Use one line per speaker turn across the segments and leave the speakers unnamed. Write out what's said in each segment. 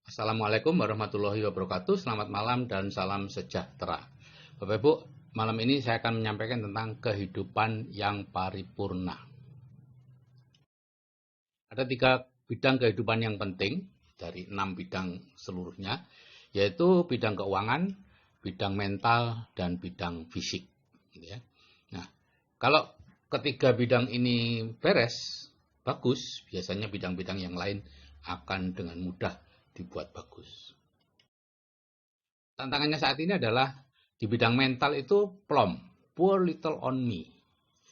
Assalamualaikum warahmatullahi wabarakatuh. Selamat malam dan salam sejahtera. Bapak Ibu, malam ini saya akan menyampaikan tentang kehidupan yang paripurna. Ada 3 bidang kehidupan yang penting dari 6 bidang seluruhnya, yaitu bidang keuangan, bidang mental, dan bidang fisik. Nah, kalau ketiga bidang ini beres, bagus, biasanya bidang-bidang yang lain akan dengan mudah dibuat bagus. Tantangannya saat ini adalah di bidang mental itu plom, poor little on me,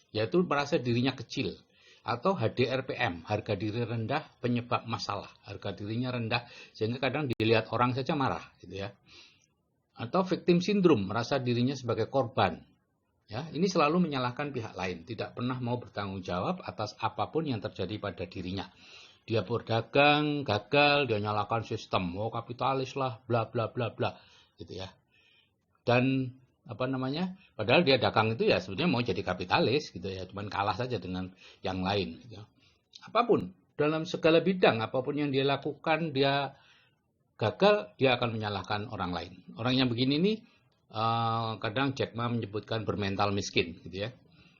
yaitu merasa dirinya kecil, atau HDRPM, harga diri rendah penyebab masalah, harga dirinya rendah sehingga kadang dilihat orang saja marah, gitu ya. Atau victim syndrome, merasa dirinya sebagai korban. Ya, ini selalu menyalahkan pihak lain, tidak pernah mau bertanggung jawab atas apapun yang terjadi pada dirinya. Dia berdagang, gagal, dia nyalakan sistem, kapitalis lah, bla bla bla bla, gitu ya. Dan padahal dia dagang itu ya sebetulnya mau jadi kapitalis, gitu ya, cuman kalah saja dengan yang lain. Gitu. Apapun, dalam segala bidang, apapun yang dia lakukan, dia gagal, dia akan menyalahkan orang lain. Orang yang begini nih, kadang Jack Ma menyebutkan bermental miskin, gitu ya.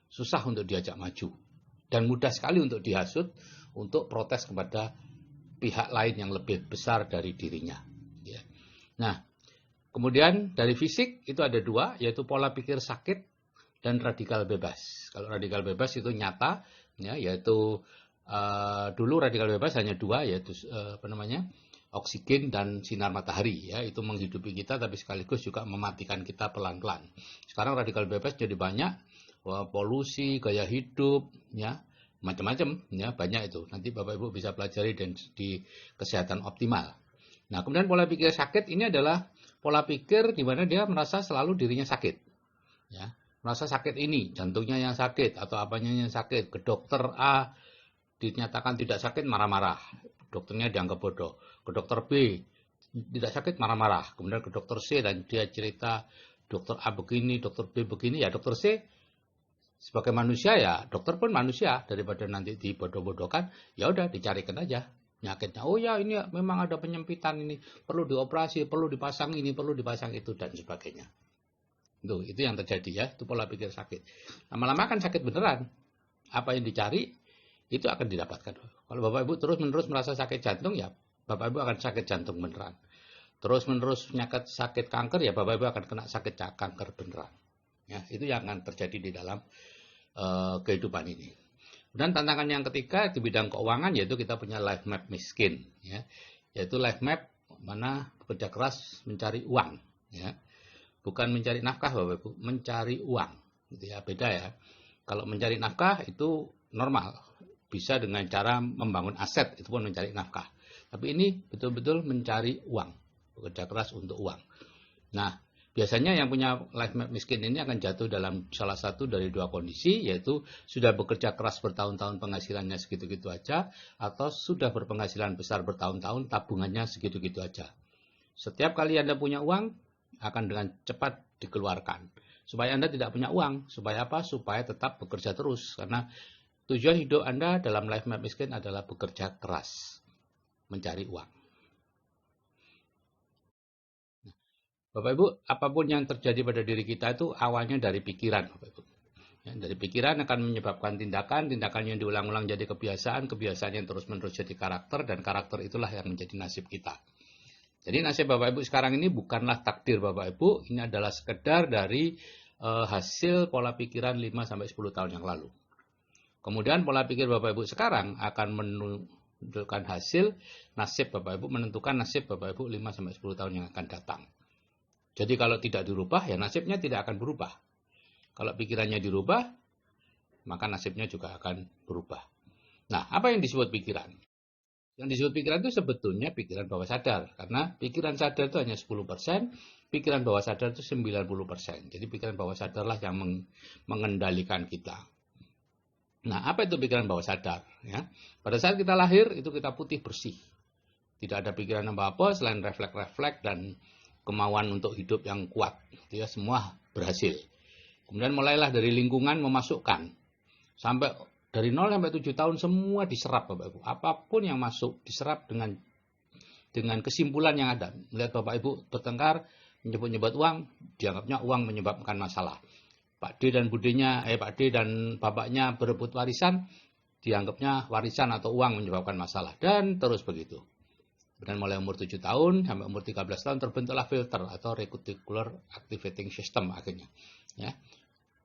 Susah untuk diajak maju dan mudah sekali untuk dihasut, untuk protes kepada pihak lain yang lebih besar dari dirinya. Ya. Nah, kemudian dari fisik itu ada 2, yaitu pola pikir sakit dan radikal bebas. Kalau radikal bebas itu nyata, ya, yaitu dulu radikal bebas hanya 2, yaitu oksigen dan sinar matahari, ya, itu menghidupi kita tapi sekaligus juga mematikan kita pelan-pelan. Sekarang radikal bebas jadi banyak, polusi, gaya hidup, ya, macam-macam, ya, banyak itu. Nanti Bapak Ibu bisa pelajari dan di kesehatan optimal. Nah, kemudian pola pikir sakit ini adalah pola pikir di mana dia merasa selalu dirinya sakit, ya, merasa sakit ini, jantungnya yang sakit atau apanya yang sakit. Ke dokter A dinyatakan tidak sakit, marah-marah, dokternya dianggap bodoh. Ke dokter B tidak sakit, marah-marah. Kemudian ke dokter C dan dia cerita dokter A begini, dokter B begini, ya dokter C sebagai manusia, ya dokter pun manusia, daripada nanti dibodoh-bodohkan, ya udah dicarikan aja penyakitnya. Oh ya, ini memang ada penyempitan, ini perlu dioperasi, perlu dipasang ini, perlu dipasang itu, dan sebagainya. Itu yang terjadi, ya, itu pola pikir sakit. Lama-lama kan sakit beneran. Apa yang dicari itu akan didapatkan. Kalau Bapak Ibu terus-menerus merasa sakit jantung, ya Bapak Ibu akan sakit jantung beneran. Terus-menerus penyakit sakit kanker, ya Bapak Ibu akan kena sakit kanker beneran. Ya, itu yang akan terjadi di dalam kehidupan ini. Dan tantangan yang ketiga di bidang keuangan, yaitu kita punya life map miskin, ya, yaitu life map mana bekerja keras mencari uang, ya, bukan mencari nafkah Bapak Ibu, mencari uang, gitu ya, beda ya. Kalau mencari nafkah itu normal, bisa dengan cara membangun aset, itu pun mencari nafkah. Tapi ini betul-betul mencari uang, bekerja keras untuk uang. Nah, biasanya yang punya life map miskin ini akan jatuh dalam salah satu dari 2 kondisi, yaitu sudah bekerja keras bertahun-tahun penghasilannya segitu-gitu aja, atau sudah berpenghasilan besar bertahun-tahun tabungannya segitu-gitu aja. Setiap kali Anda punya uang, akan dengan cepat dikeluarkan. Supaya Anda tidak punya uang, supaya apa? Supaya tetap bekerja terus, karena tujuan hidup Anda dalam life map miskin adalah bekerja keras, mencari uang. Bapak Ibu, apapun yang terjadi pada diri kita itu awalnya dari pikiran, Bapak Ibu. Ya, dari pikiran akan menyebabkan tindakan yang diulang-ulang jadi kebiasaan yang terus-menerus jadi karakter, dan karakter itulah yang menjadi nasib kita. Jadi nasib Bapak Ibu sekarang ini bukanlah takdir Bapak Ibu, ini adalah sekedar dari hasil pola pikiran 5-10 tahun yang lalu. Kemudian pola pikir Bapak Ibu sekarang akan menunjukkan hasil nasib Bapak Ibu, menentukan nasib Bapak Ibu 5-10 tahun yang akan datang. Jadi kalau tidak dirubah, ya nasibnya tidak akan berubah. Kalau pikirannya dirubah, maka nasibnya juga akan berubah. Nah, apa yang disebut pikiran? Yang disebut pikiran itu sebetulnya pikiran bawah sadar. Karena pikiran sadar itu hanya 10%, pikiran bawah sadar itu 90%. Jadi pikiran bawah sadarlah yang mengendalikan kita. Nah, apa itu pikiran bawah sadar? Ya, pada saat kita lahir, itu kita putih bersih. Tidak ada pikiran apa-apa selain refleks-refleks dan kemauan untuk hidup yang kuat. Ya, semua berhasil. Kemudian mulailah dari lingkungan memasukkan. Sampai dari 0 sampai 7 tahun semua diserap Bapak Ibu. Apapun yang masuk diserap dengan
dengan kesimpulan yang ada. Melihat Bapak Ibu bertengkar, menyebut-nyebut uang, dianggapnya uang menyebabkan masalah. Pak D dan Pak D dan bapaknya berebut warisan, dianggapnya warisan atau uang menyebabkan masalah. Dan terus begitu. Dan mulai umur 7 tahun sampai umur 13 tahun terbentuklah filter atau reticular activating system akhirnya. Ya.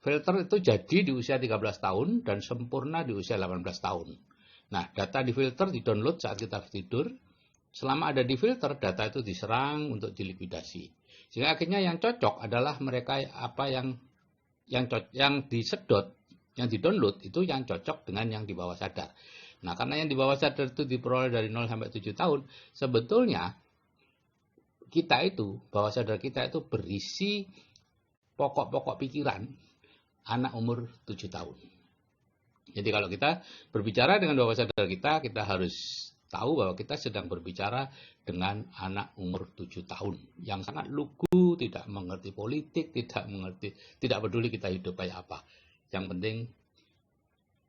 Filter itu jadi di usia 13 tahun dan sempurna di usia 18 tahun. Nah, data di filter di-download saat kita tidur. Selama ada di filter, data itu diserang untuk dilikuidasi. Sehingga akhirnya yang cocok adalah mereka yang disedot, yang di-download itu yang cocok dengan yang di bawah sadar. Nah, karena yang di bawah sadar itu diperoleh dari 0 sampai 7 tahun, sebetulnya kita itu, bawah sadar kita itu berisi pokok-pokok pikiran anak umur 7 tahun. Jadi kalau kita berbicara dengan bawah sadar kita harus tahu bahwa kita sedang berbicara dengan anak umur 7 tahun yang sangat lugu, tidak mengerti politik, tidak peduli kita hidup kayak apa. Yang penting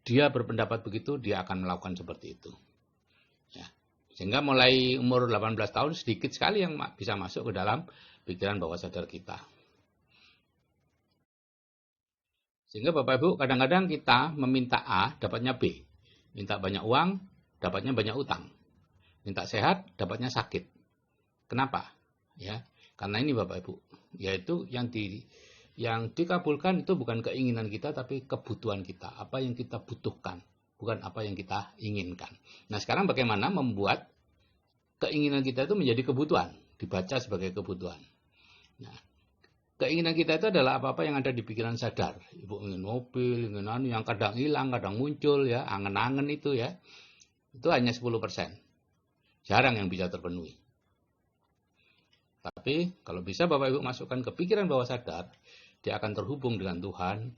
dia berpendapat begitu, dia akan melakukan seperti itu. Ya. Sehingga mulai umur 18 tahun sedikit sekali yang bisa masuk ke dalam pikiran bawah sadar kita. Sehingga Bapak Ibu kadang-kadang kita meminta A, dapatnya B. Minta banyak uang, dapatnya banyak utang. Minta sehat, dapatnya sakit. Kenapa? Ya, karena ini Bapak Ibu, yaitu yang dikabulkan itu bukan keinginan kita, tapi kebutuhan kita. Apa yang kita butuhkan, bukan apa yang kita inginkan. Nah, sekarang bagaimana membuat keinginan kita itu menjadi kebutuhan, dibaca sebagai kebutuhan. Nah, keinginan kita itu adalah apa-apa yang ada di pikiran sadar. Ibu ingin mobil, ingin yang kadang hilang, kadang muncul, ya, angen-angen itu ya. Itu hanya 10%. Jarang yang bisa terpenuhi. Tapi kalau bisa Bapak Ibu masukkan ke pikiran bawah sadar, dia akan terhubung dengan Tuhan,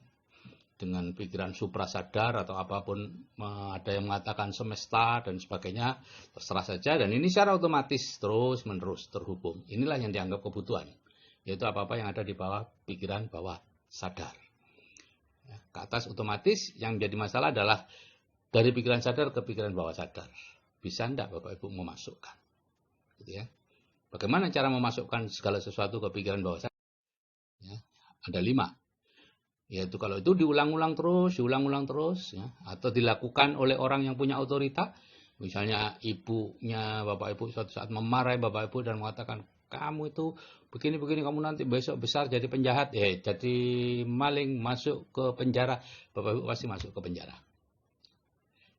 dengan pikiran suprasadar atau apapun, ada yang mengatakan semesta dan sebagainya, terserah saja. Dan ini secara otomatis terus-menerus terhubung. Inilah yang dianggap kebutuhan. Yaitu apa-apa yang ada di bawah pikiran bawah sadar. Ya, ke atas otomatis yang menjadi masalah adalah dari pikiran sadar ke pikiran bawah sadar. Bisa enggak Bapak Ibu memasukkan? Gitu ya. Bagaimana cara memasukkan segala sesuatu ke pikiran bawah sadar? Ya, ada 5. Yaitu kalau itu diulang-ulang terus, ya, atau dilakukan oleh orang yang punya otorita. Misalnya ibunya Bapak Ibu suatu saat memarahi Bapak Ibu dan mengatakan, kamu itu begini-begini, kamu nanti besok besar jadi penjahat, jadi maling, masuk ke penjara. Bapak Ibu pasti masuk ke penjara.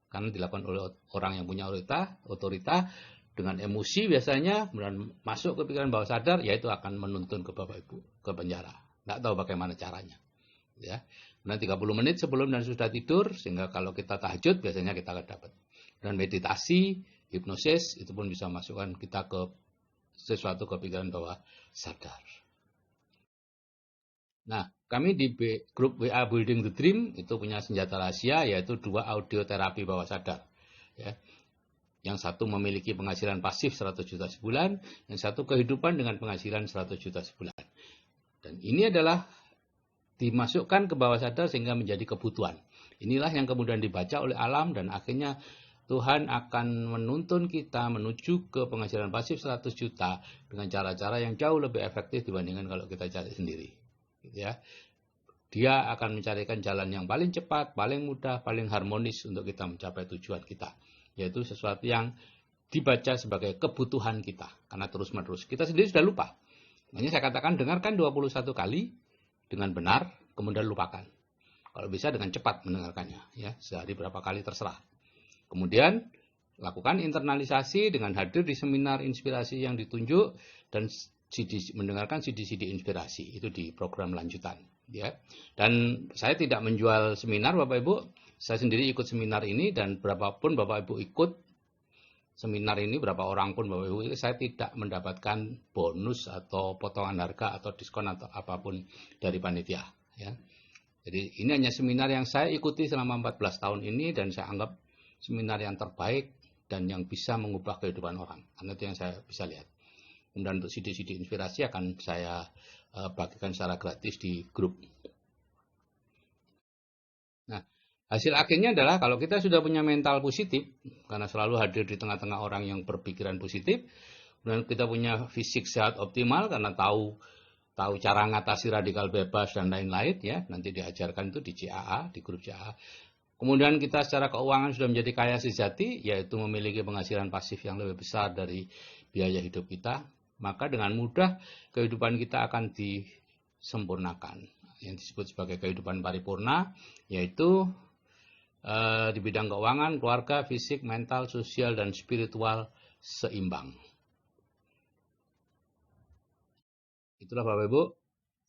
Karena dilakukan oleh orang yang punya otorita dengan emosi biasanya, kemudian masuk ke pikiran bawah sadar, yaitu akan menuntun ke Bapak Ibu ke penjara. Tidak tahu bagaimana caranya. Ya. Nah, 30 menit sebelum dan sudah tidur, sehingga kalau kita tahajud biasanya kita akan dapat. Dan meditasi, hipnosis, itu pun bisa masukkan kita ke sesuatu kepikiran bawah sadar. Nah, kami di grup WA Building the Dream itu punya senjata rahasia, yaitu 2 audio terapi bawah sadar. Ya. Yang satu memiliki penghasilan pasif 100 juta sebulan, yang satu kehidupan dengan penghasilan 100 juta sebulan. Dan ini adalah dimasukkan ke bawah sadar sehingga menjadi kebutuhan. Inilah yang kemudian dibaca oleh alam dan akhirnya Tuhan akan menuntun kita menuju ke penghasilan pasif 100 juta dengan cara-cara yang jauh lebih efektif dibandingkan kalau kita cari sendiri. Gitu ya. Dia akan mencarikan jalan yang paling cepat, paling mudah, paling harmonis untuk kita mencapai tujuan kita. Yaitu sesuatu yang dibaca sebagai kebutuhan kita. Karena terus-menerus. Kita sendiri sudah lupa. Makanya saya katakan dengarkan 21 kali dengan benar, kemudian lupakan. Kalau bisa dengan cepat mendengarkannya. Ya, sehari berapa kali terserah. Kemudian lakukan internalisasi dengan hadir di seminar inspirasi yang ditunjuk dan mendengarkan CD-CD inspirasi itu di program lanjutan. Ya. Dan saya tidak menjual seminar Bapak Ibu, saya sendiri ikut seminar ini dan berapapun Bapak Ibu ikut seminar ini, berapa orang pun Bapak Ibu, saya tidak mendapatkan bonus atau potongan harga atau diskon atau apapun dari panitia. Ya. Jadi ini hanya seminar yang saya ikuti selama 14 tahun ini dan saya anggap seminar yang terbaik dan yang bisa mengubah kehidupan orang. Karena itu yang saya bisa lihat. Kemudian untuk CD-CD inspirasi akan saya bagikan secara gratis di grup. Nah, hasil akhirnya adalah kalau kita sudah punya mental positif, karena selalu hadir di tengah-tengah orang yang berpikiran positif, Kemudian kita punya fisik sehat optimal karena tahu cara mengatasi radikal bebas dan lain-lain ya. Nanti diajarkan itu di CAA, di grup CAA. Kemudian kita secara keuangan sudah menjadi kaya sejati, yaitu memiliki penghasilan pasif yang lebih besar dari biaya hidup kita. Maka dengan mudah kehidupan kita akan disempurnakan. Yang disebut sebagai kehidupan paripurna, yaitu di bidang keuangan, keluarga, fisik, mental, sosial, dan spiritual seimbang. Itulah Bapak Ibu,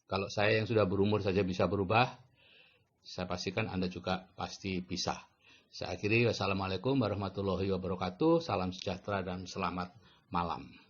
kalau saya yang sudah berumur saja bisa berubah, saya pastikan Anda juga pasti bisa. Saya akhiri, wassalamualaikum warahmatullahi wabarakatuh, salam sejahtera dan selamat malam.